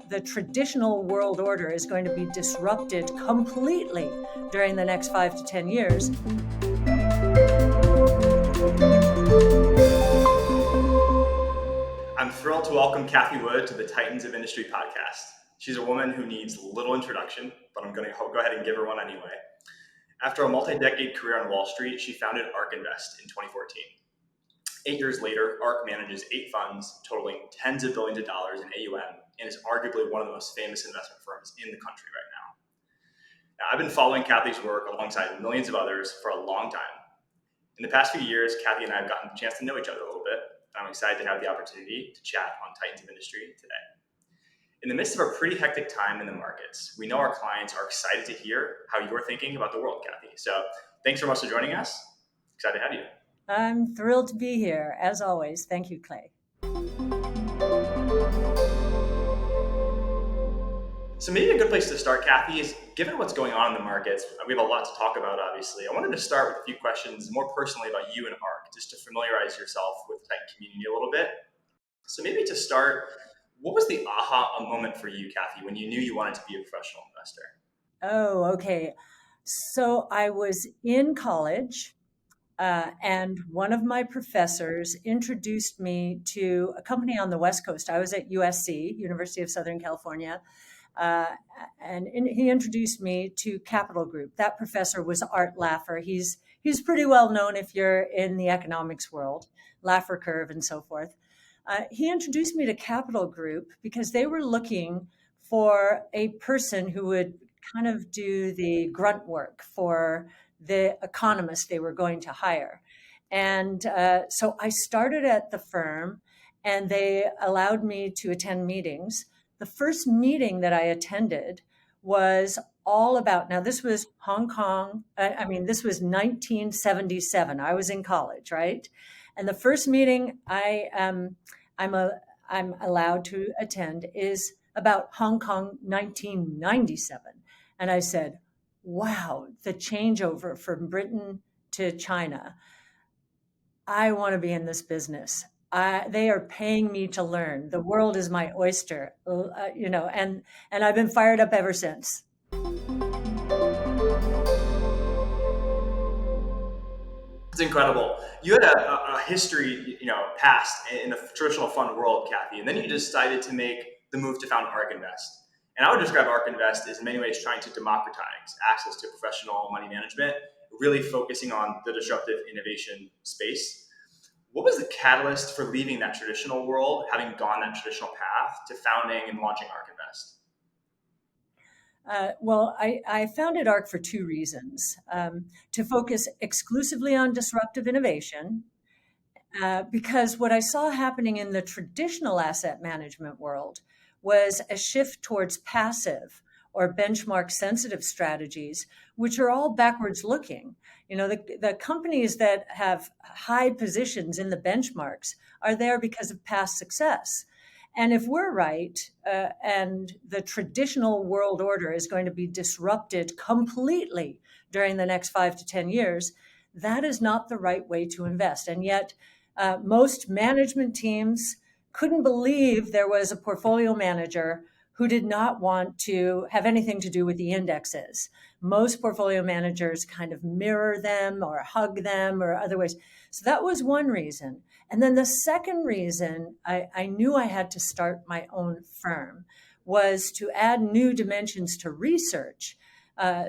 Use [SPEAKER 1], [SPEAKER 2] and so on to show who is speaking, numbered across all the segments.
[SPEAKER 1] The traditional world order is going to be disrupted completely during the next 5 to 10 years.
[SPEAKER 2] I'm thrilled to welcome Cathie Wood to the Titans of Industry podcast. She's a woman who needs little introduction, but I'm going to go ahead and give her one anyway. After a multi-decade career on Wall Street, she founded ARK Invest in 2014. 8 years later, ARK manages 8 funds totaling tens of billions of dollars in AUM and is arguably one of the most famous investment firms in the country right now. Now, I've been following Cathie's work alongside millions of others for a long time. In the past few years, Cathie and I have gotten a chance to know each other a little bit. I'm excited to have the opportunity to chat on Titans of Industry today. In the midst of a pretty hectic time in the markets, we know our clients are excited to hear how you're thinking about the world, Cathie. So thanks so much for joining us. Excited to have you.
[SPEAKER 1] I'm thrilled to be here, as always. Thank you, Clay.
[SPEAKER 2] So maybe a good place to start, Cathie, is given what's going on in the markets, we have a lot to talk about, obviously. I wanted to start with a few questions more personally about you and ARK, just to familiarize yourself with the Titan community a little bit. So maybe to start, what was the aha moment for you, Cathie, when you knew you wanted to be a professional investor?
[SPEAKER 1] Oh, okay. So I was in college, and one of my professors introduced me to a company on the West Coast. I was at USC, University of Southern California, and he introduced me to Capital Group. That professor was Art Laffer. He's pretty well known if you're in the economics world, Laffer curve and so forth. He introduced me to Capital Group because they were looking for a person who would kind of do the grunt work for the economist they were going to hire. And so I started at the firm, and they allowed me to attend meetings. The first meeting that I attended was all about, now this was Hong Kong. This was 1977. I was in college, right? And the first meeting I'm allowed to attend is about Hong Kong 1997. And I said, wow, the changeover from Britain to China. I want to be in this business. They are paying me to learn. The world is my oyster, and I've been fired up ever since.
[SPEAKER 2] It's incredible. You had a history, past in the traditional fund world, Cathie, and then you decided to make the move to found ARK Invest. And I would describe ARK Invest as in many ways trying to democratize access to professional money management, really focusing on the disruptive innovation space. What was the catalyst for leaving that traditional world, having gone that traditional path, to founding and launching ARK Invest?
[SPEAKER 1] I founded ARK for 2 reasons. To focus exclusively on disruptive innovation, because what I saw happening in the traditional asset management world was a shift towards passive or benchmark sensitive strategies, which are all backwards looking. The companies that have high positions in the benchmarks are there because of past success. And if we're right, and the traditional world order is going to be disrupted completely during the next 5 to 10 years, that is not the right way to invest. And yet, most management teams couldn't believe there was a portfolio manager who did not want to have anything to do with the indexes. Most portfolio managers kind of mirror them or hug them or other ways. So that was one reason. And then the second reason I knew I had to start my own firm was to add new dimensions to research.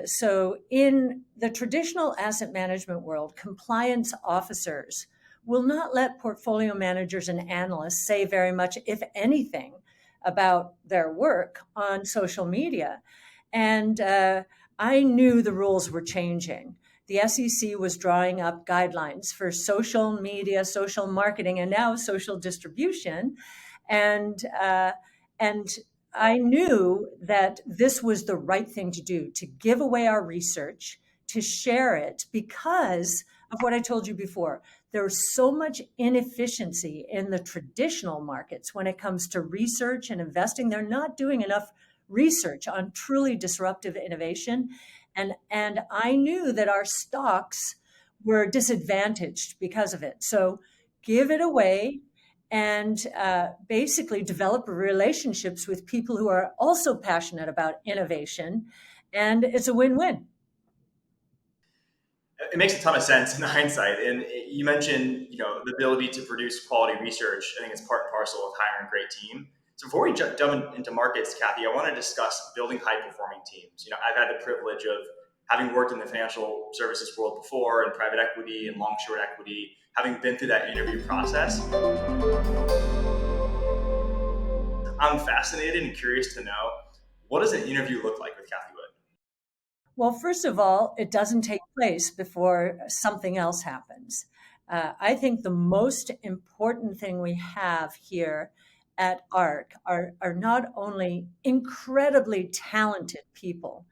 [SPEAKER 1] So in the traditional asset management world, compliance officers will not let portfolio managers and analysts say very much, if anything, about their work on social media. And I knew the rules were changing. The SEC was drawing up guidelines for social media, social marketing, and now social distribution. And I knew that this was the right thing to do, to give away our research, to share it, because of what I told you before. There's so much inefficiency in the traditional markets when it comes to research and investing. They're not doing enough research on truly disruptive innovation. And I knew that our stocks were disadvantaged because of it. So give it away and basically develop relationships with people who are also passionate about innovation. And it's a win-win.
[SPEAKER 2] It makes a ton of sense in hindsight. And you mentioned, the ability to produce quality research. I think it's part and parcel of hiring a great team. So before we jump into markets, Cathie, I want to discuss building high-performing teams. I've had the privilege of having worked in the financial services world before, in private equity and long-short equity, having been through that interview process. I'm fascinated and curious to know, what does an interview look like with Cathie Wood?
[SPEAKER 1] Well, first of all, it doesn't take place before something else happens. I think the most important thing we have here at ARK are not only incredibly talented people,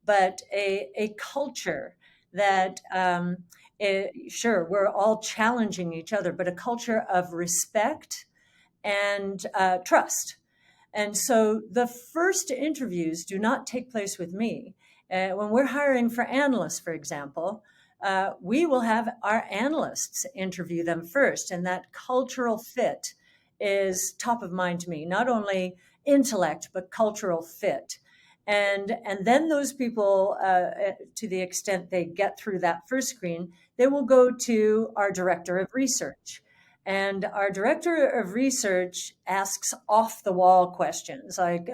[SPEAKER 1] but a culture that, sure, we're all challenging each other, but a culture of respect and trust. And so the first interviews do not take place with me. When we're hiring for analysts, for example, we will have our analysts interview them first. And that cultural fit is top of mind to me, not only intellect, but cultural fit. And then those people, to the extent they get through that first screen, they will go to our director of research. And our director of research asks off the wall questions like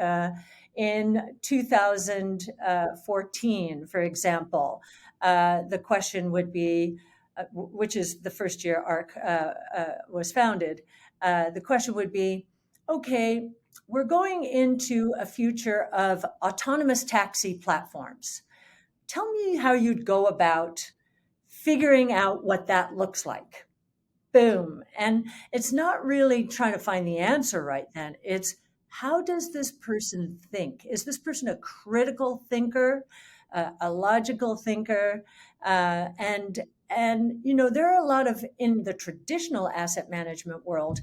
[SPEAKER 1] in 2014, for example, the question would be, which is the first year ARK was founded, the question would be, okay, we're going into a future of autonomous taxi platforms. Tell me how you'd go about figuring out what that looks like. Boom. And it's not really trying to find the answer right then. It's, how does this person think? Is this person a critical thinker, a logical thinker? And there are a lot of, in the traditional asset management world,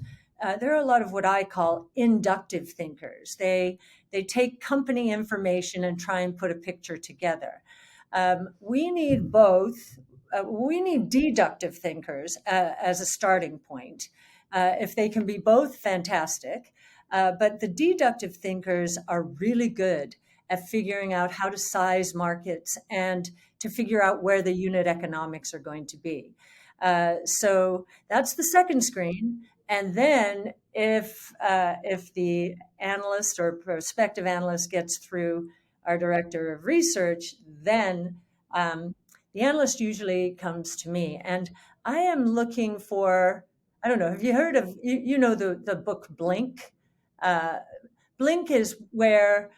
[SPEAKER 1] there are a lot of what I call inductive thinkers. They take company information and try and put a picture together. We need both. We need deductive thinkers as a starting point. If they can be both, fantastic. But the deductive thinkers are really good at figuring out how to size markets and to figure out where the unit economics are going to be. So that's the second screen. And then if the analyst or prospective analyst gets through our director of research, then the analyst usually comes to me, and I am looking for, I don't know, have you heard of, the book Blink? Blink is where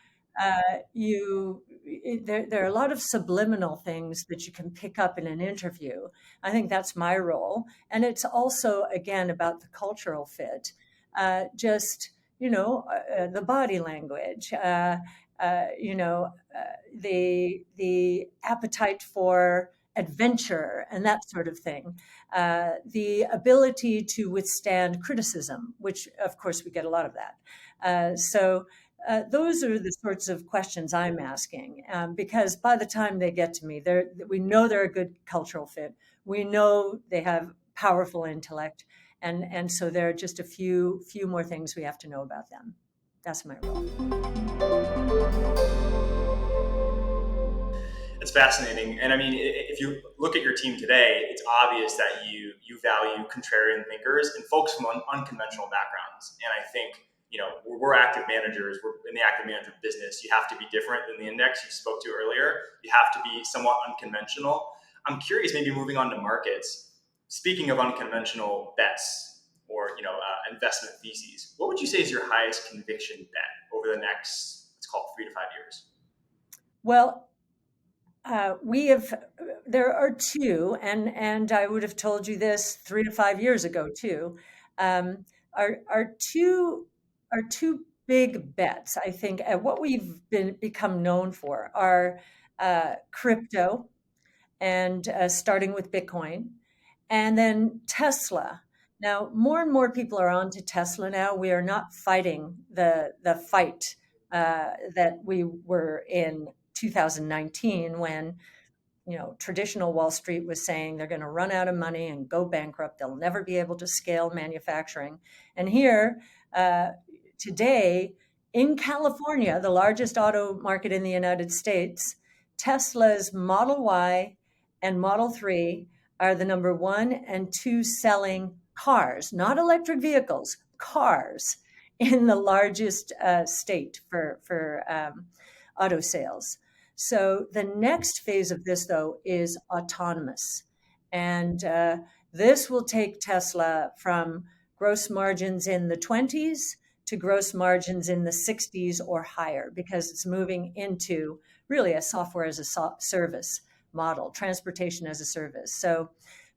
[SPEAKER 1] there are a lot of subliminal things that you can pick up in an interview. I think that's my role. And it's also, again, about the cultural fit, the body language, the appetite for adventure and that sort of thing, the ability to withstand criticism, which of course we get a lot of that. So those are the sorts of questions I'm asking, because by the time they get to me, we know they're a good cultural fit. We know they have powerful intellect, and so there are just a few more things we have to know about them. That's my role.
[SPEAKER 2] It's fascinating. And I mean, if you look at your team today, it's obvious that you value contrarian thinkers and folks from unconventional backgrounds. And I think, we're active managers. We're in the active management business. You have to be different than the index you spoke to earlier. You have to be somewhat unconventional. I'm curious, maybe moving on to markets. Speaking of unconventional bets or, investment theses, what would you say is your highest conviction bet over the next, let's call it 3 to 5 years?
[SPEAKER 1] Well, there are two, and I would have told you this 3 to 5 years ago too. Our two big bets, I think, what we've become known for are crypto, and starting with Bitcoin, and then Tesla. Now, more and more people are on to Tesla now. We are not fighting the fight that we were in 2019 when traditional Wall Street was saying they're going to run out of money and go bankrupt. They'll never be able to scale manufacturing. And here today in California, the largest auto market in the United States, Tesla's Model Y and Model 3 are the number 1 and 2 selling cars, not electric vehicles, cars in the largest state for auto sales. So the next phase of this, though, is autonomous. And this will take Tesla from gross margins in the 20s to gross margins in the 60s or higher, because it's moving into really a software as a service model, transportation as a service. So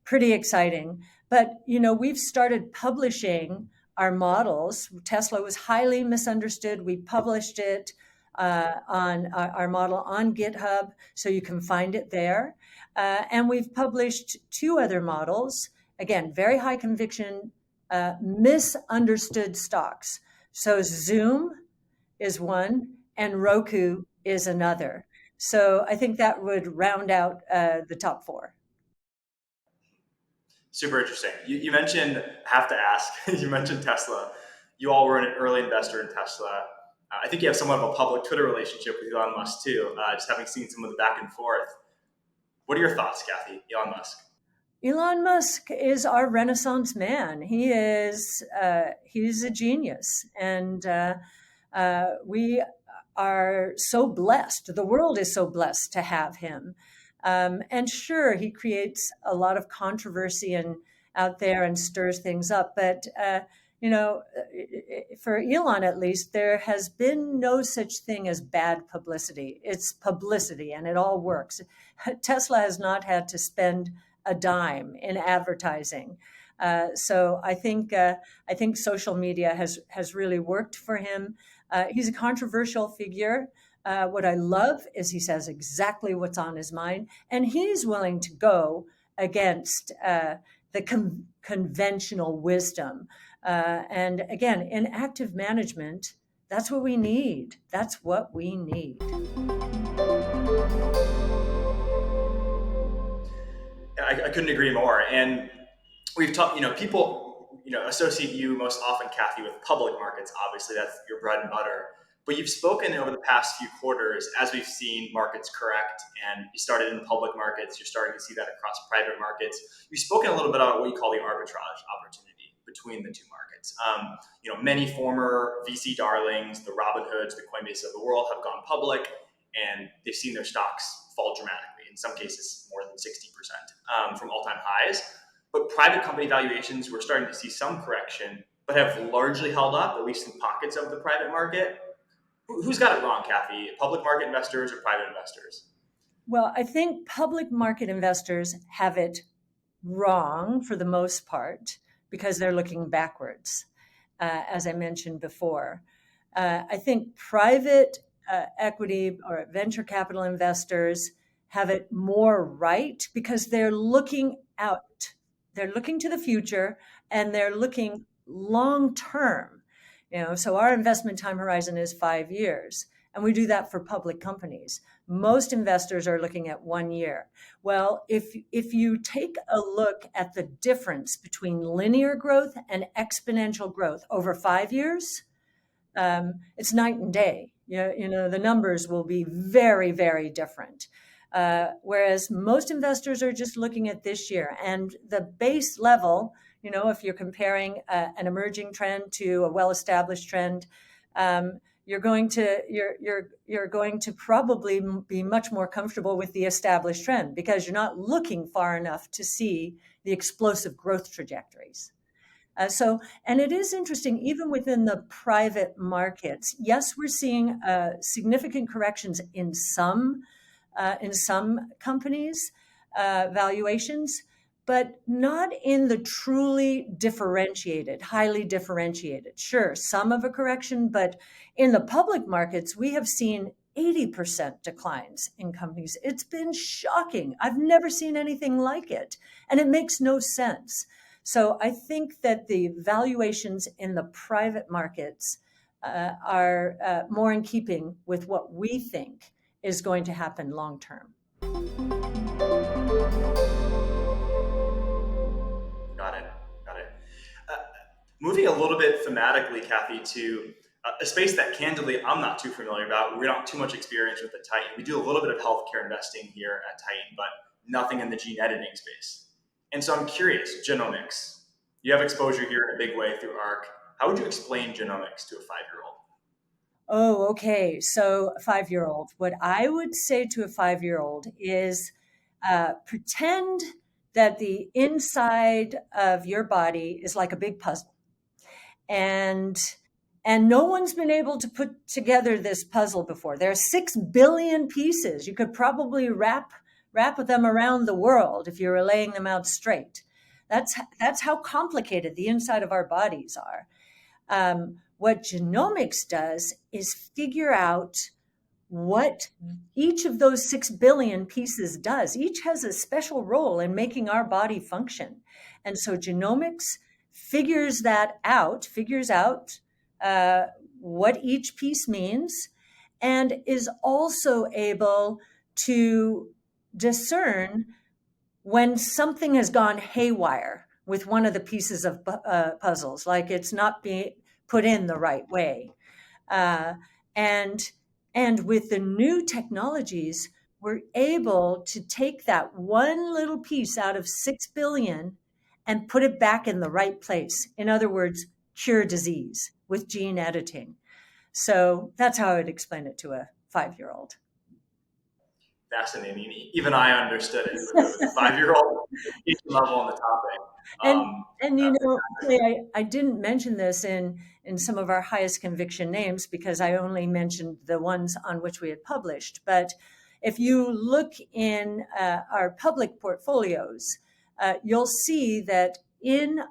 [SPEAKER 1] pretty exciting. But, we've started publishing our models. Tesla was highly misunderstood. We published it on our model on GitHub, so you can find it there. And we've published 2 other models, again, very high conviction, misunderstood stocks. So Zoom is one and Roku is another. So I think that would round out the top 4.
[SPEAKER 2] Super interesting. You mentioned, I have to ask, you mentioned Tesla. You all were an early investor in Tesla. I think you have somewhat of a public Twitter relationship with Elon Musk too, just having seen some of the back and forth. What are your thoughts, Cathie, Elon Musk?
[SPEAKER 1] Elon Musk is our Renaissance man. He's a genius, and we are so blessed. The world is so blessed to have him. And sure, he creates a lot of controversy out there and stirs things up. But, for Elon, at least, there has been no such thing as bad publicity. It's publicity, and it all works. Tesla has not had to spend a dime in advertising. So I think social media has really worked for him. He's a controversial figure. What I love is he says exactly what's on his mind, and he's willing to go against the conventional wisdom. And again, in active management, that's what we need. That's what we need.
[SPEAKER 2] I couldn't agree more. And we've talked, people, associate you most often, Cathie, with public markets. Obviously, that's your bread and butter. But you've spoken over the past few quarters, as we've seen markets correct, and you started in public markets, you're starting to see that across private markets. You've spoken a little bit about what you call the arbitrage opportunity between the two markets. Many former VC darlings, the Robinhoods, the Coinbase of the world, have gone public, and they've seen their stocks fall dramatically, in some cases more than 60% from all-time highs. But private company valuations, we're starting to see some correction, but have largely held up, at least in pockets of the private market. Who's got it wrong, Cathie? Public market investors or private investors?
[SPEAKER 1] Well, I think public market investors have it wrong for the most part because they're looking backwards, as I mentioned before. I think private equity or venture capital investors have it more right because they're looking out. They're looking to the future and they're looking long term. So our investment time horizon is 5 years, and we do that for public companies. Most investors are looking at 1 year. Well, if you take a look at the difference between linear growth and exponential growth over 5 years, it's night and day. The numbers will be very, very different. Whereas most investors are just looking at this year, and the base level. If you're comparing an emerging trend to a well-established trend, you're going to probably be much more comfortable with the established trend because you're not looking far enough to see the explosive growth trajectories. And it is interesting, even within the private markets. Yes, we're seeing significant corrections in some companies' valuations, but not in the truly differentiated, highly differentiated. Sure, some of a correction, but in the public markets, we have seen 80% declines in companies. It's been shocking. I've never seen anything like it, and it makes no sense. So I think that the valuations in the private markets are more in keeping with what we think is going to happen long term.
[SPEAKER 2] Got it. Got it. Uh, Moving a little bit thematically, Cathie, to a space that candidly I'm not too familiar about. We don't have too much experience with the Titan. We do a little bit of healthcare investing here at Titan, but nothing in the gene editing space. And so I'm curious, genomics. You have exposure here in a big way through ARK. How would you explain genomics to a 5-year-old?
[SPEAKER 1] Oh, okay. So, a 5-year-old. What I would say to a 5-year-old is pretend that the inside of your body is like a big puzzle. And no one's been able to put together this puzzle before. There are 6 billion pieces. You could probably wrap them around the world if you were laying them out straight. That's how complicated the inside of our bodies are. What genomics does is figure out what each of those 6 billion pieces does. Each has a special role in making our body function. And so genomics figures out what each piece means, and is also able to discern when something has gone haywire with one of the pieces of puzzles, like it's not being put in the right way. And with the new technologies, we're able to take that one little piece out of 6 billion and put it back in the right place. In other words, cure disease with gene editing. So that's how I would explain it to a 5-year-old.
[SPEAKER 2] Fascinating. Even I understood it with a 5-year-old, each level on the topic.
[SPEAKER 1] And I didn't mention this in some of our highest conviction names because I only mentioned the ones on which we had published. But if you look in our public portfolios, you'll see that in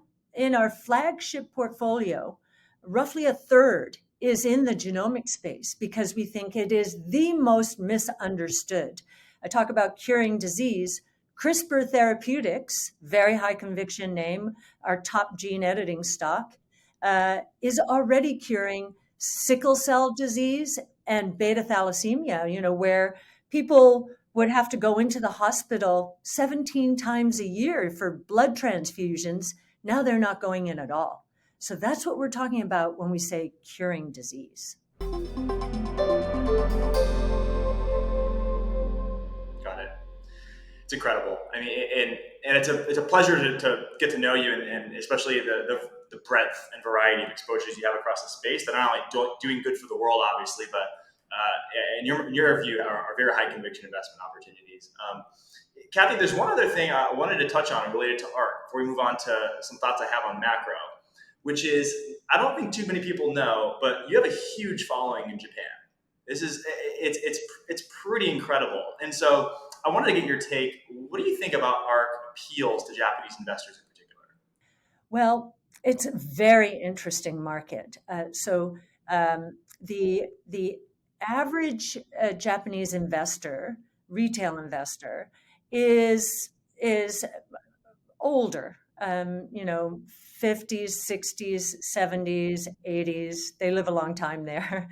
[SPEAKER 1] our flagship portfolio, roughly a third is in the genomic space because we think it is the most misunderstood. I talk about curing disease. CRISPR Therapeutics, very high conviction name, our top gene editing stock, is already curing sickle cell disease and beta thalassemia, where people would have to go into the hospital 17 times a year for blood transfusions. Now they're not going in at all. So that's what we're talking about when we say curing disease.
[SPEAKER 2] Got it. It's incredible. I mean, and it's a pleasure to get to know you, and especially the breadth and variety of exposures you have across the space that are not only doing good for the world, obviously, but in your view, are very high conviction investment opportunities. Cathie, there's one other thing I wanted to touch on related to ARK before we move on to some thoughts I have on macro, which is, I don't think too many people know, but you have a huge following in Japan. It's pretty incredible. And so I wanted to get your take. What do you think about ARK appeals to Japanese investors in particular?
[SPEAKER 1] Well, it's a very interesting market. The average Japanese investor, retail investor, is older. 50s, 60s, 70s, 80s. They live a long time there.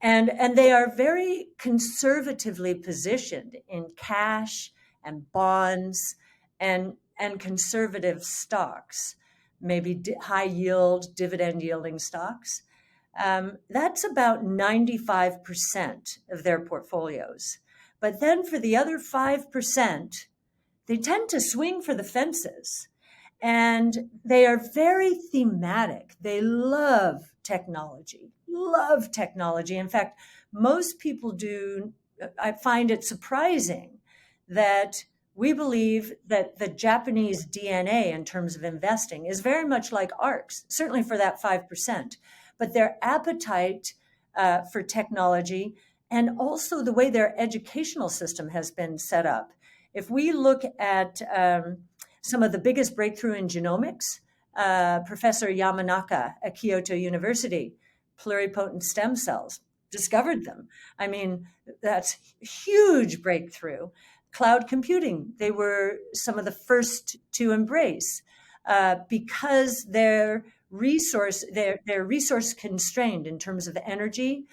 [SPEAKER 1] And they are very conservatively positioned in cash and bonds and conservative stocks, maybe high yield, dividend yielding stocks. That's about 95% of their portfolios. But then for the other 5%, they tend to swing for the fences. And they are very thematic. They love technology. In fact, most people do. I find it surprising that we believe that the Japanese DNA in terms of investing is very much like ARK's, certainly for that 5%. But their appetite for technology and also the way their educational system has been set up. If we look at some of the biggest breakthrough in genomics, Professor Yamanaka at Kyoto University, pluripotent stem cells, discovered them. I mean, that's huge breakthrough. Cloud computing, they were some of the first to embrace because they're resource constrained in terms of energy.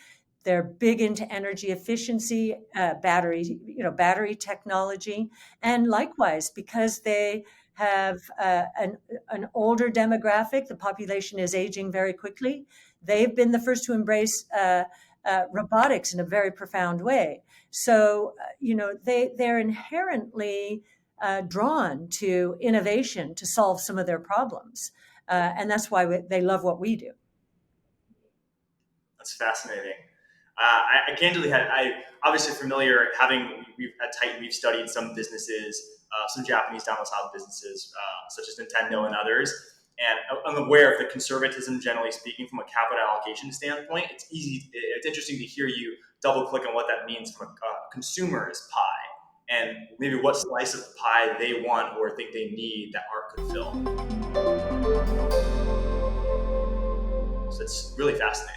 [SPEAKER 1] They're big into energy efficiency, battery technology, and likewise because they have an older demographic. The population is aging very quickly. They've been the first to embrace robotics in a very profound way. So, they're inherently drawn to innovation to solve some of their problems. And that's why they love what we do.
[SPEAKER 2] That's fascinating. I candidly I obviously familiar we've at Titan, we've studied some businesses, some Japanese domiciled businesses, such as Nintendo and others. And I'm aware of the conservatism, generally speaking, from a capital allocation standpoint. It's interesting to hear you double click on what that means from a consumer's pie and maybe what slice of the pie they want or think they need that ARK could fill. So it's really fascinating.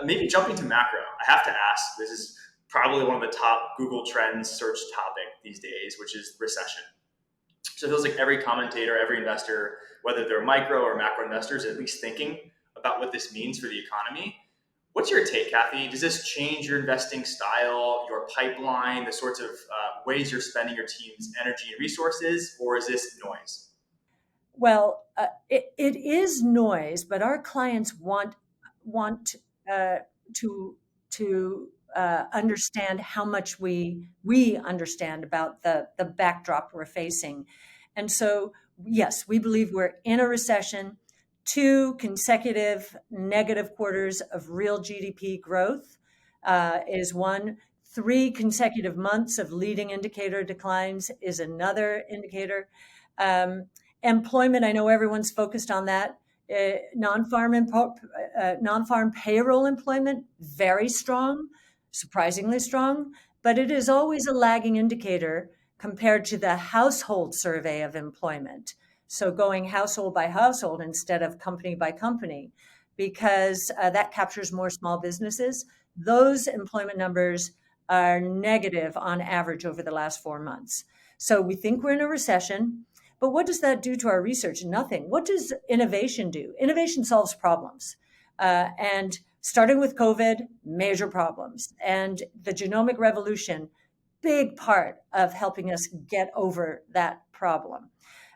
[SPEAKER 2] Maybe jumping to macro, I have to ask, this is probably one of the top Google Trends search topic these days, which is recession. So it feels like every commentator, every investor, whether they're micro or macro investors, are at least thinking about what this means for the economy. What's your take, Cathie? Does this change your investing style, your pipeline, the sorts of ways you're spending your team's energy and resources, or is this noise?
[SPEAKER 1] Well, it is noise, but our clients want to understand how much we understand about the backdrop we're facing. And so, yes, we believe we're in a recession, 2 consecutive negative quarters of real GDP growth is one. 3 consecutive months of leading indicator declines is another indicator. Employment, I know everyone's focused on that. Non-farm payroll employment, very strong, surprisingly strong, but it is always a lagging indicator compared to the household survey of employment. So going household by household instead of company by company, because that captures more small businesses. Those employment numbers are negative on average over the last 4 months. So we think we're in a recession. But what does that do to our research? Nothing. What does innovation do? Innovation solves problems. And starting with COVID, major problems. And the genomic revolution, big part of helping us get over that problem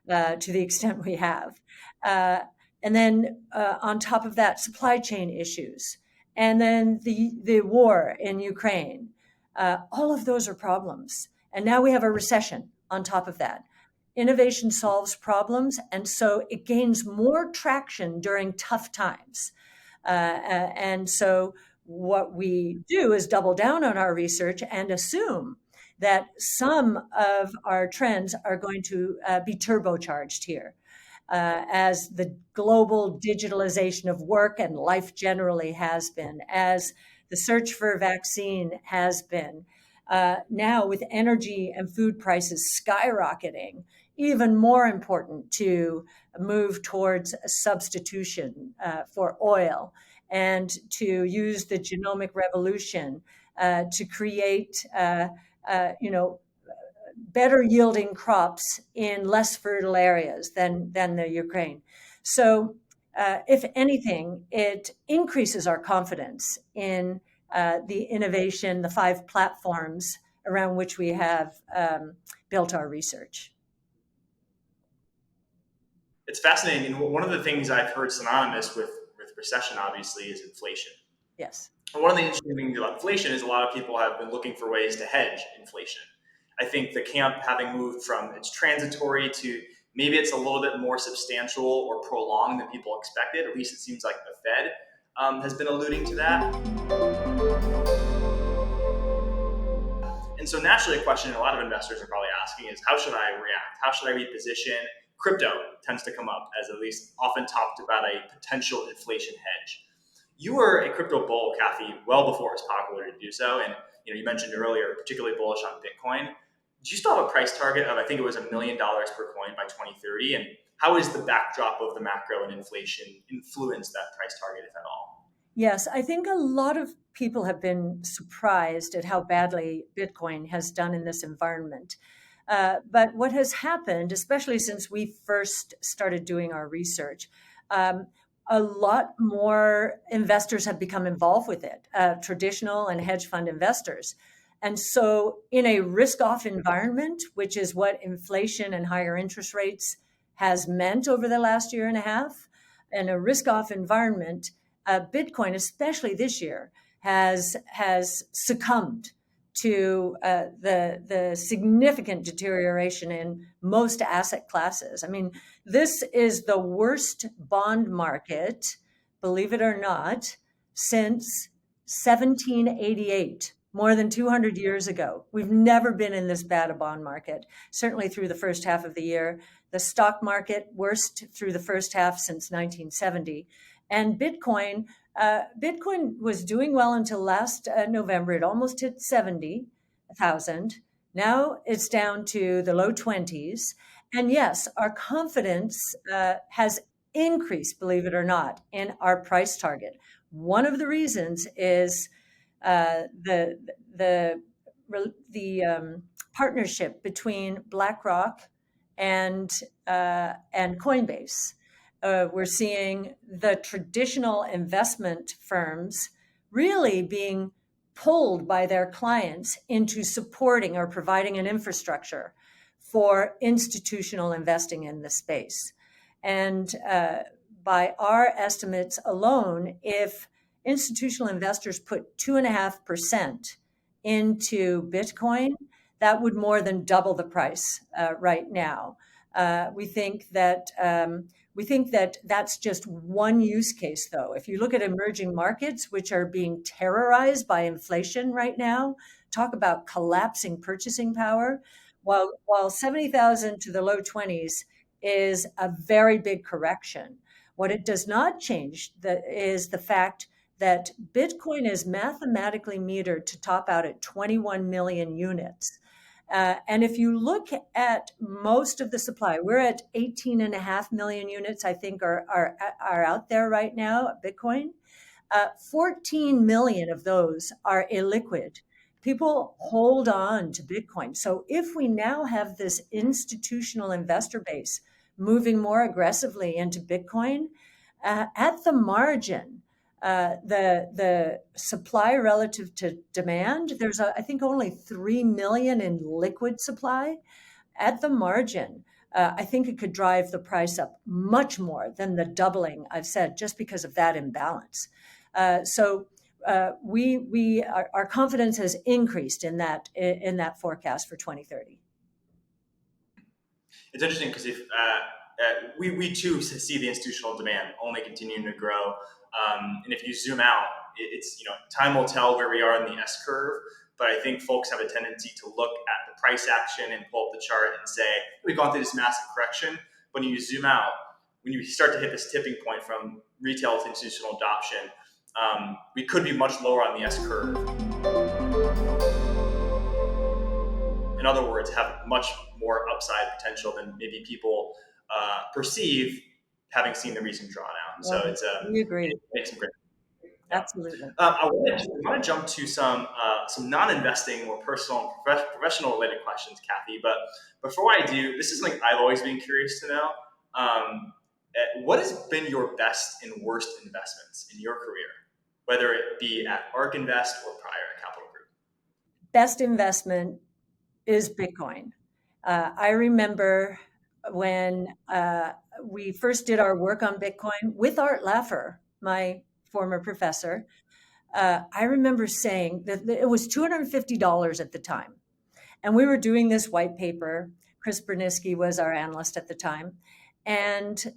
[SPEAKER 1] to the extent we have. And then on top of that, supply chain issues. And then the war in Ukraine. All of those are problems. And now we have a recession on top of that. Innovation solves problems, and so it gains more traction during tough times. And so what we do is double down on our research and assume that some of our trends are going to be turbocharged here. As the global digitalization of work and life generally has been, as the search for a vaccine has been, now with energy and food prices skyrocketing, even more important to move towards a substitution for oil and to use the genomic revolution to create, better yielding crops in less fertile areas than the Ukraine. So, if anything, it increases our confidence in the innovation, the 5 platforms around which we have built our research.
[SPEAKER 2] It's fascinating. And one of the things I've heard synonymous with recession, obviously, is inflation.
[SPEAKER 1] Yes.
[SPEAKER 2] And one of the interesting things about inflation is a lot of people have been looking for ways to hedge inflation. I think the camp having moved from it's transitory to maybe it's a little bit more substantial or prolonged than people expected. At least it seems like the Fed has been alluding to that. And so naturally a question a lot of investors are probably asking is, how should I react? How should I reposition? Crypto tends to come up as at least often talked about a potential inflation hedge. You were a crypto bull, Cathie, well before it was popular to do so. And you mentioned earlier, particularly bullish on Bitcoin. Do you still have a price target of, I think it was $1 million per coin by 2030? And how is the backdrop of the macro and inflation influence that price target, if at all?
[SPEAKER 1] Yes, I think a lot of people have been surprised at how badly Bitcoin has done in this environment. But what has happened, especially since we first started doing our research, a lot more investors have become involved with it, traditional and hedge fund investors. And so, in a risk off environment, which is what inflation and higher interest rates has meant over the last year and a half, in a risk off environment, Bitcoin, especially this year, has succumbed to the significant deterioration in most asset classes. I mean, this is the worst bond market, believe it or not, since 1788, more than 200 years ago. We've never been in this bad a bond market, certainly through the first half of the year. The stock market, worst through the first half since 1970. And Bitcoin was doing well until last November. It almost hit 70,000. Now it's down to the low 20s. And yes, our confidence has increased, believe it or not, in our price target. One of the reasons is the partnership between BlackRock and Coinbase. We're seeing the traditional investment firms really being pulled by their clients into supporting or providing an infrastructure for institutional investing in the space. And by our estimates alone, if institutional investors put 2.5% into Bitcoin, that would more than double the price right now. We think that that's just one use case, though. If you look at emerging markets, which are being terrorized by inflation right now, talk about collapsing purchasing power. While 70,000 to the low 20s is a very big correction, what it does not change is the fact that Bitcoin is mathematically metered to top out at 21 million units. And if you look at most of the supply, we're at 18.5 million units, I think, are out there right now, Bitcoin. 14 million of those are illiquid. People hold on to Bitcoin. So if we now have this institutional investor base moving more aggressively into Bitcoin, at the margin, the supply relative to demand, there's, I think, only 3 million in liquid supply. At the margin, I think it could drive the price up much more than the doubling I've said, just because of that imbalance. So our confidence has increased in that forecast for 2030.
[SPEAKER 2] It's interesting because if we too see the institutional demand only continuing to grow. And if you zoom out, it's, time will tell where we are in the S curve. But I think folks have a tendency to look at the price action and pull up the chart and say, we've gone through this massive correction. But when you zoom out, when you start to hit this tipping point from retail to institutional adoption, we could be much lower on the S curve. In other words, have much more upside potential than maybe people perceive, having seen the recent drawdown.
[SPEAKER 1] Well,
[SPEAKER 2] So it's
[SPEAKER 1] we agree.
[SPEAKER 2] it makes some great.
[SPEAKER 1] Absolutely.
[SPEAKER 2] I want to jump to some non-investing or personal and professional related questions, Cathie. But before I do, this is something I've always been curious to know. What has been your best and worst investments in your career, whether it be at ARK Invest or prior at Capital Group?
[SPEAKER 1] Best investment is Bitcoin. I remember when we first did our work on Bitcoin with Art Laffer, my former professor. I remember saying that it was $250 at the time. And we were doing this white paper. Chris Berniski was our analyst at the time. And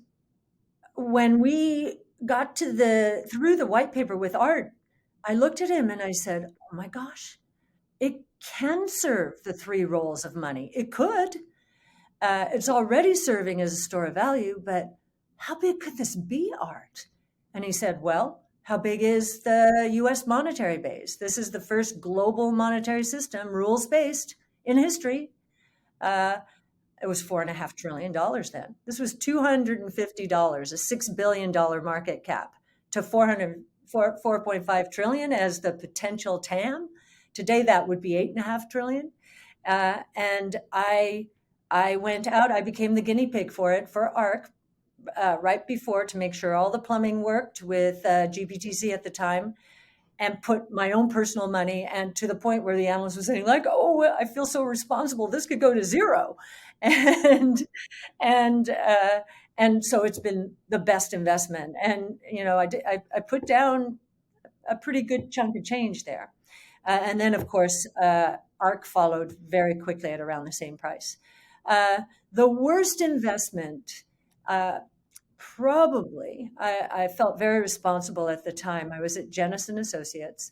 [SPEAKER 1] when we got through the white paper with Art, I looked at him and I said, oh my gosh, it can serve the three roles of money. It could. It's already serving as a store of value, but how big could this be, Art? And he said, well, how big is the US monetary base? This is the first global monetary system, rules-based, in history. It was $4.5 trillion then. This was $250, a $6 billion market cap, to 4.5 trillion as the potential TAM. Today, that would be $8.5 trillion. And I went out, I became the guinea pig for it, for ARK, right before to make sure all the plumbing worked with GPTC at the time, and put my own personal money, and to the point where the analyst was saying like, oh, I feel so responsible, this could go to zero. and and uh, and so it's been the best investment. And I put down a pretty good chunk of change there. And then, of course, ARK followed very quickly at around the same price. Uh, the worst investment, uh, probably, I felt very responsible at the time. I was at Jennison Associates,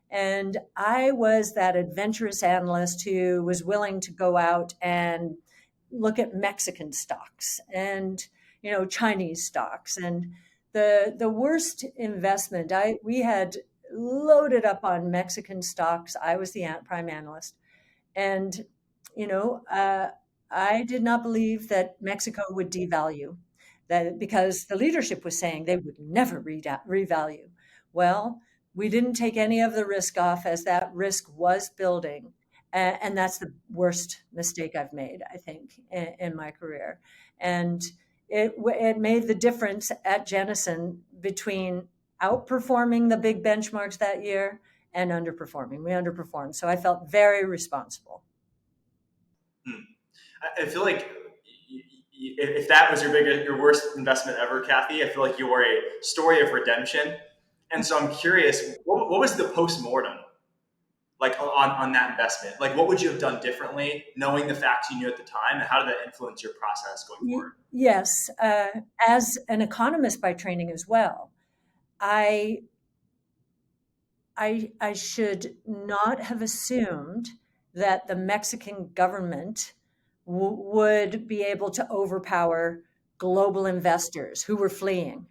[SPEAKER 1] and I was that adventurous analyst who was willing to go out and look at Mexican stocks and Chinese stocks. And the worst investment, we had loaded up on Mexican stocks. I was the prime analyst, and you know uh, I did not believe that Mexico would devalue, that because the leadership was saying they would never revalue. Well, we didn't take any of the risk off as that risk was building. And that's the worst mistake I've made, I think, in my career. And it made the difference at Jennison between outperforming the big benchmarks that year and underperforming. We underperformed. So I felt very responsible.
[SPEAKER 2] I feel like if that was your worst investment ever, Cathie, I feel like you were a story of redemption. And so I'm curious, what was the post-mortem like on that investment? Like, what would you have done differently, knowing the facts you knew at the time, and how did that influence your process going forward?
[SPEAKER 1] Yes, as an economist by training as well, I should not have assumed that the Mexican government would be able to overpower global investors who were fleeing.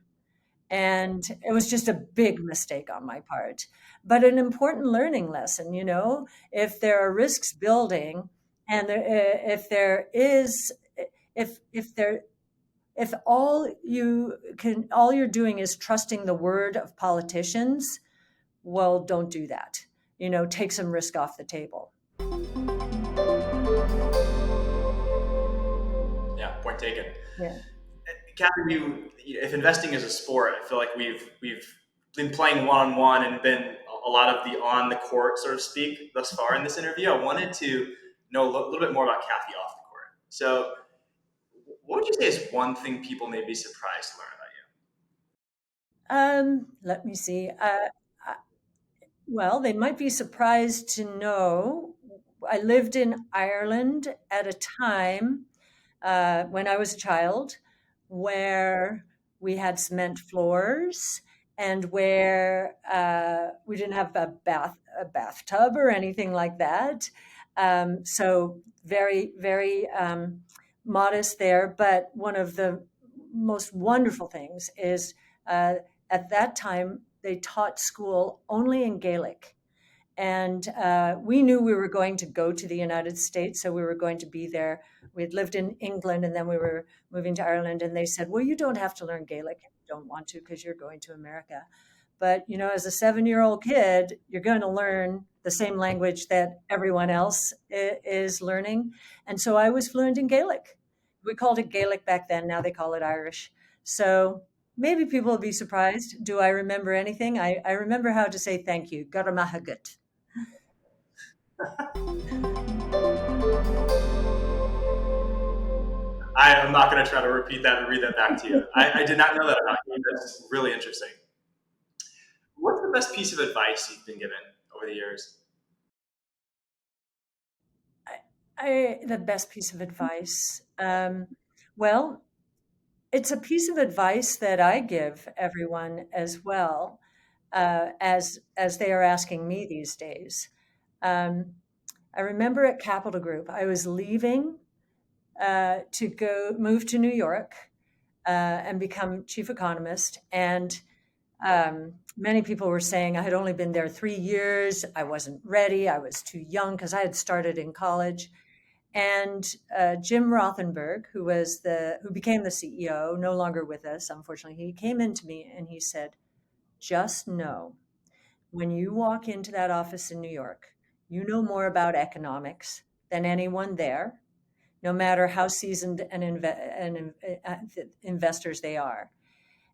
[SPEAKER 1] And it was just a big mistake on my part, but an important learning lesson. If there are risks building, and if there is, if there, if all you're doing is trusting the word of politicians, well, don't do that. Take some risk off the table.
[SPEAKER 2] Yeah, point taken.
[SPEAKER 1] Yeah.
[SPEAKER 2] Cathie, if investing is a sport, I feel like we've been playing one-on-one and been a lot of the on the court, so to speak, thus far in this interview. I wanted to know a little bit more about Cathie off the court. So, what would you say is one thing people may be surprised to learn about you?
[SPEAKER 1] Let me see. Well, they might be surprised to know I lived in Ireland at a time when I was a child where we had cement floors and where we didn't have a bathtub or anything like that. So very, very modest there. But one of the most wonderful things is at that time, they taught school only in Gaelic. And we knew we were going to go to the United States, so we were going to be there. We had lived in England, and then we were moving to Ireland, and they said, well, you don't have to learn Gaelic if you don't want to, because you're going to America. But, as a 7-year-old kid, you're going to learn the same language that everyone else is learning. And so I was fluent in Gaelic. We called it Gaelic back then. Now they call it Irish. So maybe people will be surprised. Do I remember anything? I remember how to say thank you. Garamahagut.
[SPEAKER 2] I'm not going to try to repeat that and read that back to you. I did not know that about you. That's really interesting. What's the best piece of advice you've been given over the years?
[SPEAKER 1] The best piece of advice. Well, it's a piece of advice that I give everyone as well, as they are asking me these days. I remember at Capital Group, I was leaving to go move to New York and become chief economist. And many people were saying I had only been there 3 years. I wasn't ready. I was too young because I had started in college. And Jim Rothenberg, who became the CEO, no longer with us, unfortunately, he came into me and he said, just know when you walk into that office in New York, you know more about economics than anyone there. no matter how seasoned investors they are.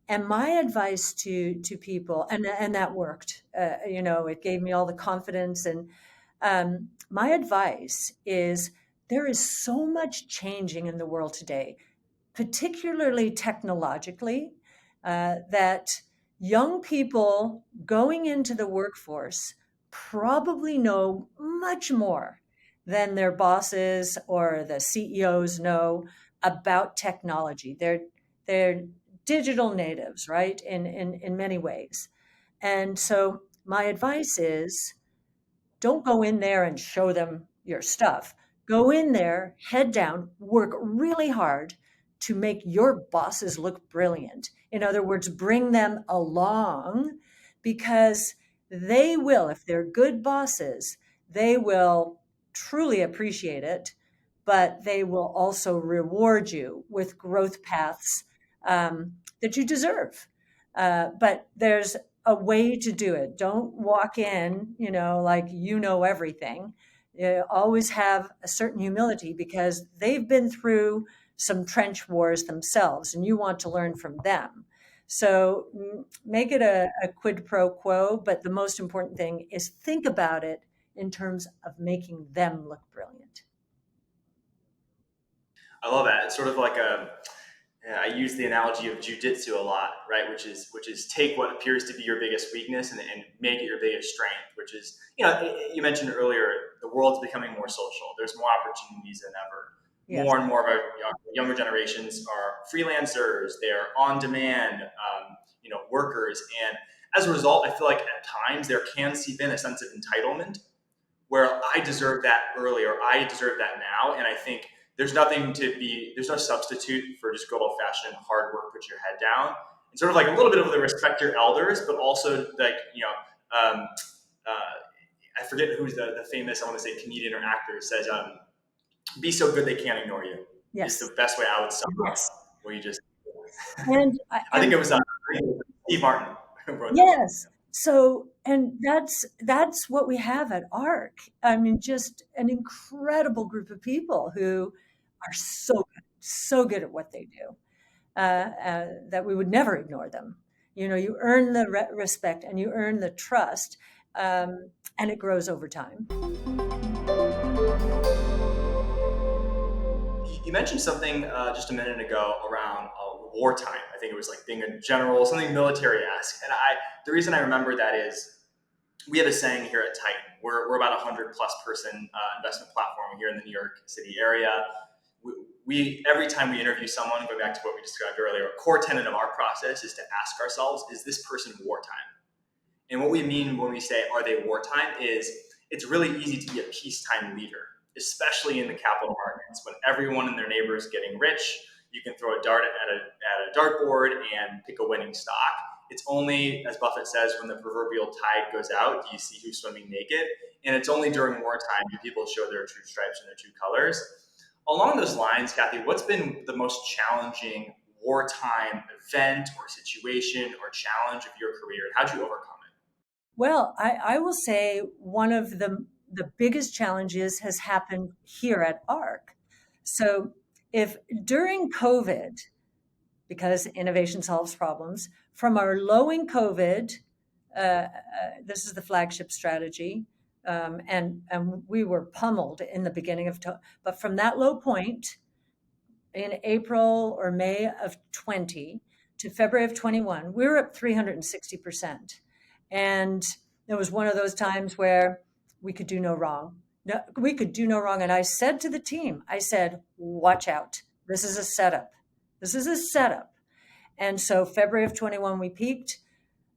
[SPEAKER 1] And my advice to people, and that worked, it gave me all the confidence. And my advice is there is so much changing in the world today, particularly technologically, that young people going into the workforce probably know much more than their bosses or the CEOs know about technology. They're digital natives, right? In many ways. And so my advice is don't go in there and show them your stuff. Go in there, head down, work really hard to make your bosses look brilliant. In other words, bring them along, because they will, if they're good bosses, they will truly appreciate it, but they will also reward you with growth paths that you deserve. But there's a way to do it. Don't walk in, like you know everything. You always have a certain humility, because they've been through some trench wars themselves and you want to learn from them. So make it a quid pro quo, but the most important thing is think about it in terms of making them look brilliant.
[SPEAKER 2] I love that. It's sort of like I use the analogy of jujitsu a lot, right? Which is take what appears to be your biggest weakness and make it your biggest strength. Which is, you mentioned earlier, the world's becoming more social. There's more opportunities than ever. Yes. More and more of our younger generations are freelancers. They are on demand, workers, and as a result, I feel like at times there can seep in a sense of entitlement, where I deserve that early or I deserve that now, and I think. There's no substitute for just good old fashioned hard work, put your head down, and sort of like a little bit of the respect your elders, but also like, I forget who's the famous, I want to say comedian or actor, says, be so good they can't ignore you.
[SPEAKER 1] Yes.
[SPEAKER 2] It's the best way I would sum up.
[SPEAKER 1] Yes.
[SPEAKER 2] Where you just,
[SPEAKER 1] and
[SPEAKER 2] I think it was Steve Martin who wrote
[SPEAKER 1] yes. So, and that's what we have at ARK. I mean, just an incredible group of people who are so good at what they do, that we would never ignore them. You earn the respect and you earn the trust, and it grows over time.
[SPEAKER 2] You mentioned something just a minute ago around wartime. I think it was like being a general, something military-esque. And the reason I remember that is we have a saying here at Titan. We're about 100 plus person investment platform here in the New York City area. We every time we interview someone, going back to what we described earlier, a core tenet of our process is to ask ourselves, is this person wartime? And what we mean when we say, are they wartime, is it's really easy to be a peacetime leader, especially in the capital markets. When everyone and their neighbor is getting rich, you can throw a dart at a dartboard and pick a winning stock. It's only, as Buffett says, when the proverbial tide goes out, do you see who's swimming naked? And it's only during wartime do people show their true stripes and their true colors. Along those lines, Cathie, what's been the most challenging wartime event or situation or challenge of your career, and how'd you overcome it?
[SPEAKER 1] Well, I will say one of the biggest challenges has happened here at ARK. So if during COVID, because innovation solves problems, from our low in COVID, this is the flagship strategy, and we were pummeled in the beginning of, but from that low point in April or May of 20 to February of 21, we were up 360%. And it was one of those times where we could do no wrong. No, we could do no wrong. And I said to the team, watch out. This is a setup. This is a setup. And so February of 21, we peaked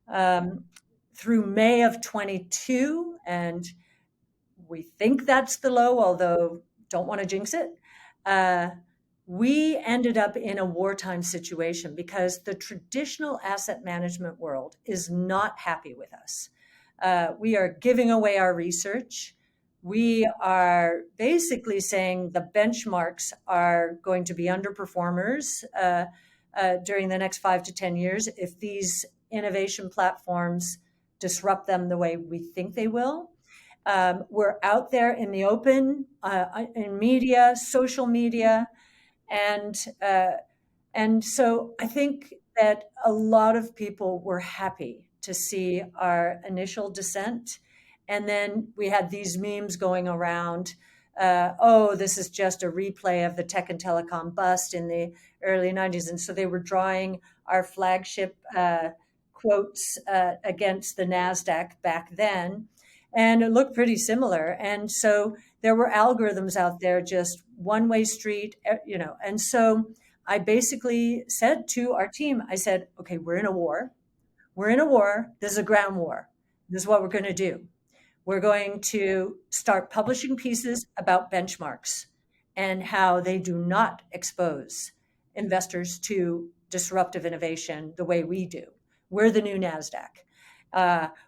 [SPEAKER 1] through May of 22. And we think that's the low, although don't want to jinx it. We ended up in a wartime situation because the traditional asset management world is not happy with us. We are giving away our research. We are basically saying the benchmarks are going to be underperformers during the next 5 to 10 years if these innovation platforms disrupt them the way we think they will. We're out there in the open, in media, social media, and so I think that a lot of people were happy to see our initial descent. And then we had these memes going around. Oh, this is just a replay of the tech and telecom bust in the early 90s. And so they were drawing our flagship quotes against the NASDAQ back then. And it looked pretty similar. And so there were algorithms out there, just one-way street, and so I basically said to our team, I said, okay, we're in a war. We're in a war. This is a ground war. This is what we're going to do. We're going to start publishing pieces about benchmarks and how they do not expose investors to disruptive innovation the way we do. We're the new NASDAQ.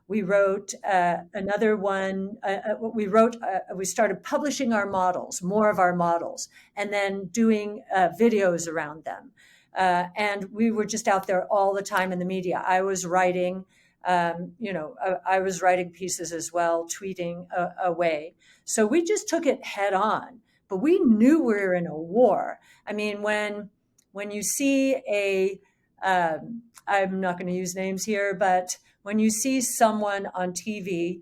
[SPEAKER 1] We wrote another one. We started publishing our models, more of our models, and then doing videos around them. And we were just out there all the time in the media. I was writing, I was writing pieces as well, tweeting away. So we just took it head on. But we knew we were in a war. I mean, when you see I'm not going to use names here, but when you see someone on TV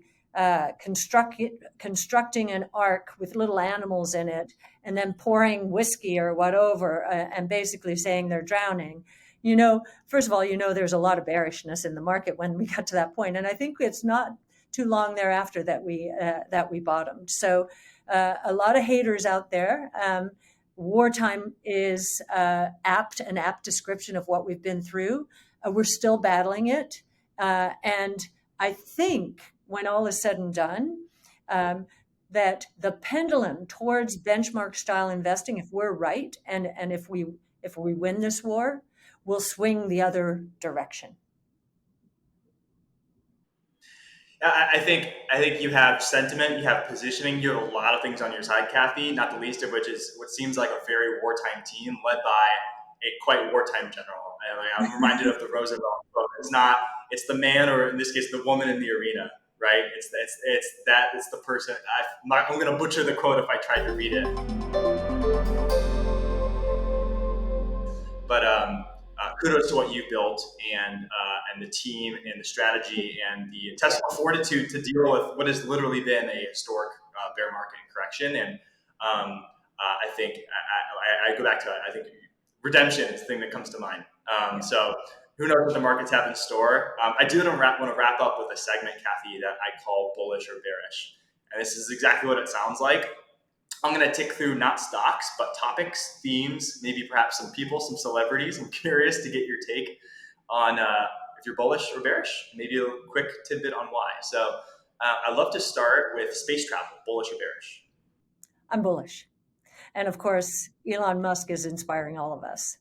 [SPEAKER 1] constructing an ark with little animals in it and then pouring whiskey or whatever and basically saying they're drowning, first of all, there's a lot of bearishness in the market when we got to that point. And I think it's not too long thereafter that we bottomed. So a lot of haters out there. Wartime is an apt description of what we've been through. We're still battling it. And I think when all is said and done, that the pendulum towards benchmark style investing, if we're right, and if we win this war, will swing the other direction.
[SPEAKER 2] I think you have sentiment, you have positioning, you have a lot of things on your side, Cathie, not the least of which is what seems like a very wartime team led by a quite wartime general. I'm reminded of the Roosevelt quote. It's the man, or in this case, the woman in the arena, right? It's the person. I'm going to butcher the quote if I try to read it. But kudos to what you built and the team and the strategy and the intestinal fortitude to deal with what has literally been a historic bear market correction. And I think I go back to, I think redemption is the thing that comes to mind. So who knows what the markets have in store. I do want to wrap up with a segment, Cathie, that I call Bullish or Bearish. And this is exactly what it sounds like. I'm going to tick through not stocks, but topics, themes, maybe perhaps some people, some celebrities. I'm curious to get your take on if you're bullish or bearish, maybe a quick tidbit on why. So I'd love to start with space travel, bullish or bearish.
[SPEAKER 1] I'm bullish. And of course, Elon Musk is inspiring all of us.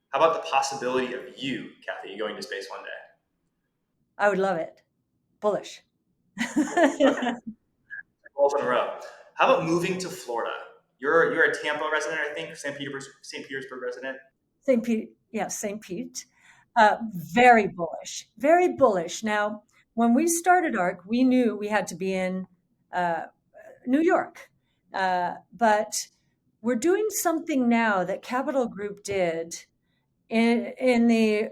[SPEAKER 2] How about the possibility of you, Cathie, going to space one day?
[SPEAKER 1] I would love it. Bullish.
[SPEAKER 2] Okay. Both in a row. How about moving to Florida? You're a Tampa resident, I think, St. Petersburg resident.
[SPEAKER 1] St. Pete, yes, St. Pete. Very bullish, very bullish. Now, when we started ARK, we knew we had to be in New York, but we're doing something now that Capital Group did in the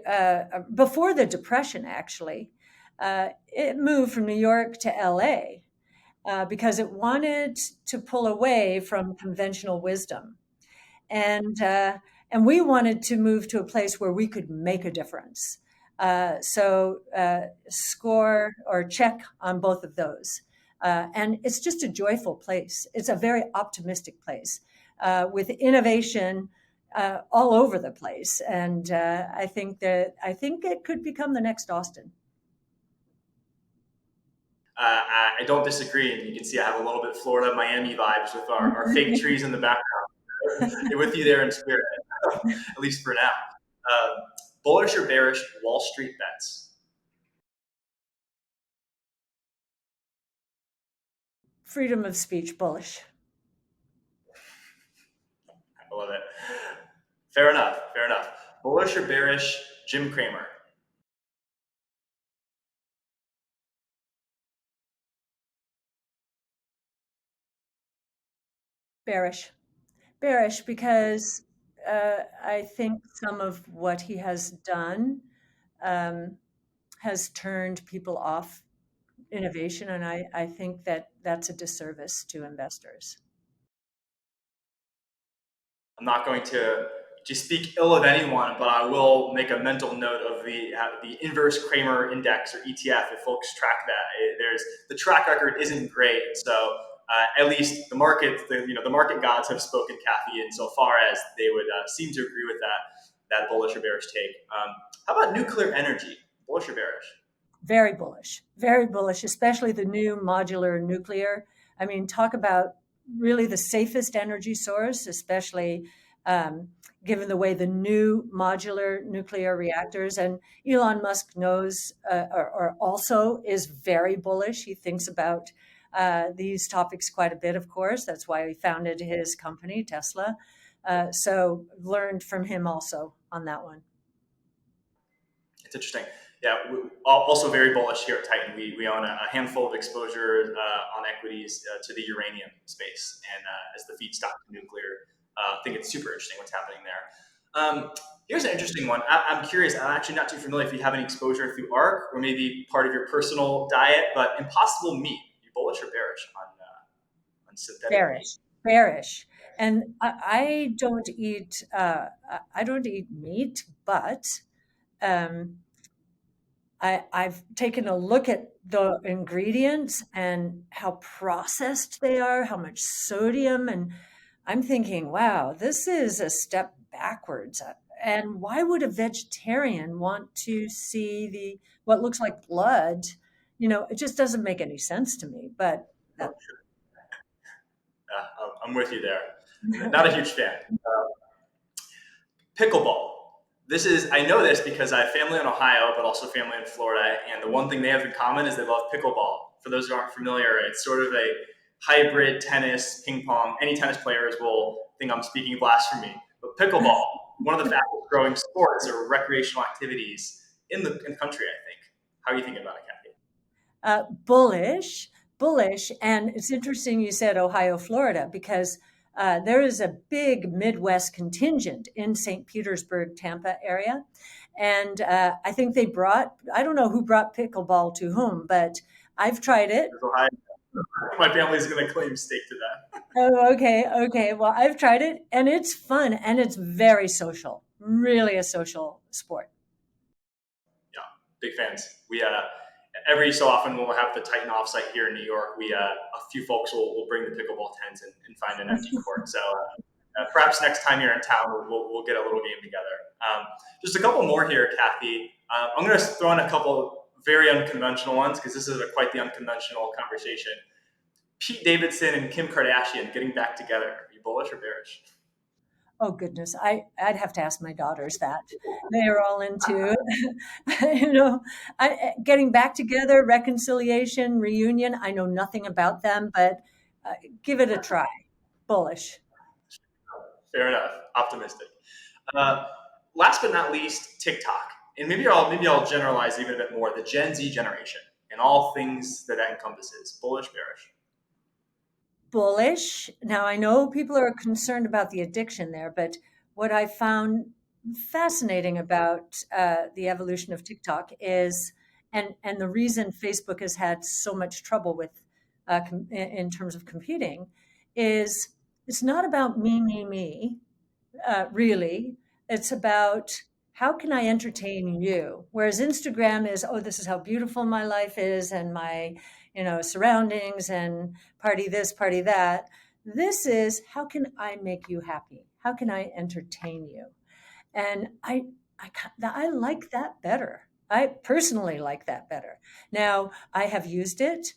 [SPEAKER 1] before the Depression. Actually, it moved from New York to LA. Because it wanted to pull away from conventional wisdom. And we wanted to move to a place where we could make a difference. So score or check on both of those. And it's just a joyful place. It's a very optimistic place with innovation all over the place. And I think it could become the next Austin.
[SPEAKER 2] I don't disagree. And you can see I have a little bit Florida, Miami vibes with our fake trees in the background. You're with you there in spirit, at least for now. Bullish or bearish Wall Street bets?
[SPEAKER 1] Freedom of speech, bullish.
[SPEAKER 2] I love it. Fair enough. Bullish or bearish Jim Cramer?
[SPEAKER 1] Bearish. Bearish because I think some of what he has done um, has turned people off innovation, and I think that that's a disservice to investors.
[SPEAKER 2] I'm not going to speak ill of anyone, but I will make a mental note of the inverse Kramer index or ETF. If folks track that, there's the track record isn't great. So at least the market gods have spoken, Cathie, insofar as they would seem to agree with that bullish or bearish take. How about nuclear energy? Bullish or bearish?
[SPEAKER 1] Very bullish, especially the new modular nuclear. I mean, talk about really the safest energy source, especially um, given the way the new modular nuclear reactors. And Elon Musk knows, or also is very bullish. He thinks about these topics quite a bit, of course. That's why he founded his company, Tesla. So learned from him also on that one.
[SPEAKER 2] It's interesting. Yeah, also very bullish here at Titan. We own a handful of exposure on equities to the uranium space, and as the feedstock to nuclear, I think it's super interesting what's happening there. Here's an interesting one. I'm curious. I'm actually not too familiar if you have any exposure through ARK or maybe part of your personal diet, but impossible meat. You bullish or bearish on synthetic meat?
[SPEAKER 1] Bearish. And I don't eat meat, but um, I've taken a look at the ingredients and how processed they are, how much sodium, and I'm thinking, wow, this is a step backwards. And why would a vegetarian want to see what looks like blood? It just doesn't make any sense to me. But
[SPEAKER 2] Oh, I'm with you there. Not a huge fan. Pickleball. I know this because I have family in Ohio, but also family in Florida. And the one thing they have in common is they love pickleball. For those who aren't familiar, it's sort of a hybrid tennis, ping pong. Any tennis players will think I'm speaking blasphemy. But pickleball, one of the fastest growing sports or recreational activities in the country, I think. How are you thinking about it, Cathie?
[SPEAKER 1] Bullish, bullish. And it's interesting you said Ohio, Florida, because there is a big Midwest contingent in St. Petersburg, Tampa area. And I think I don't know who brought pickleball to whom, but I've tried it.
[SPEAKER 2] Ohio. My family's going to claim stake to that.
[SPEAKER 1] Oh, okay. Okay. Well, I've tried it and it's fun and it's very social, really a social sport.
[SPEAKER 2] Yeah, big fans. We every so often we'll have the Titan offsite here in New York. A few folks will bring the pickleball tents and find an empty court. So perhaps next time you're in town, we'll get a little game together. Just a couple more here, Cathie. I'm going to throw in a couple very unconventional ones because this is quite the unconventional conversation. Pete Davidson and Kim Kardashian getting back together. Are you bullish or bearish?
[SPEAKER 1] Oh goodness, I'd have to ask my daughters that. They are all into, getting back together, reconciliation, reunion. I know nothing about them, but give it a try. Bullish.
[SPEAKER 2] Fair enough. Optimistic. Last but not least, TikTok, and maybe I'll generalize even a bit more. The Gen Z generation and all things that encompasses. Bullish, bearish.
[SPEAKER 1] Bullish. Now, I know people are concerned about the addiction there, but what I found fascinating about the evolution of TikTok is, and the reason Facebook has had so much trouble with in terms of competing, is it's not about me, really. It's about how can I entertain you? Whereas Instagram is, oh, this is how beautiful my life is and my, surroundings and party this, party that. This is how can I make you happy? How can I entertain you? And I like that better. I personally like that better. Now, I have used it,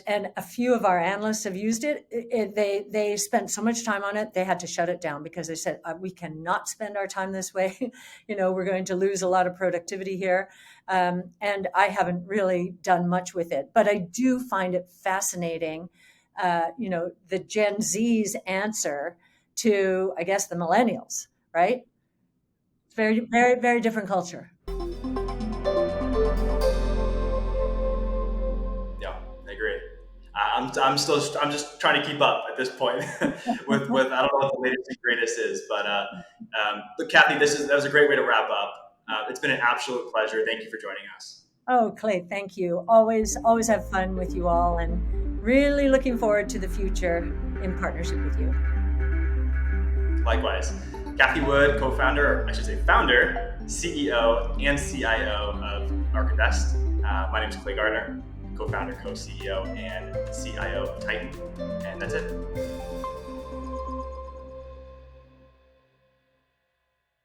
[SPEAKER 1] and a few of our analysts have used it. They spent so much time on it, they had to shut it down because they said, we cannot spend our time this way. We're going to lose a lot of productivity here. And I haven't really done much with it, but I do find it fascinating. The Gen Z's answer to, I guess, the millennials, right? It's very, very, very different culture.
[SPEAKER 2] Yeah, I agree. I'm just trying to keep up at this point with I don't know what the latest and greatest is, but Cathie, that was a great way to wrap up. It's been an absolute pleasure. Thank you for joining us.
[SPEAKER 1] Oh, Clay, thank you. Always have fun with you all, and really looking forward to the future in partnership with you.
[SPEAKER 2] Likewise. Cathie Wood, co-founder, or I should say founder, CEO, and CIO of ARK Invest. My name is Clay Gardner, co-founder, co-CEO, and CIO of Titan. And that's it.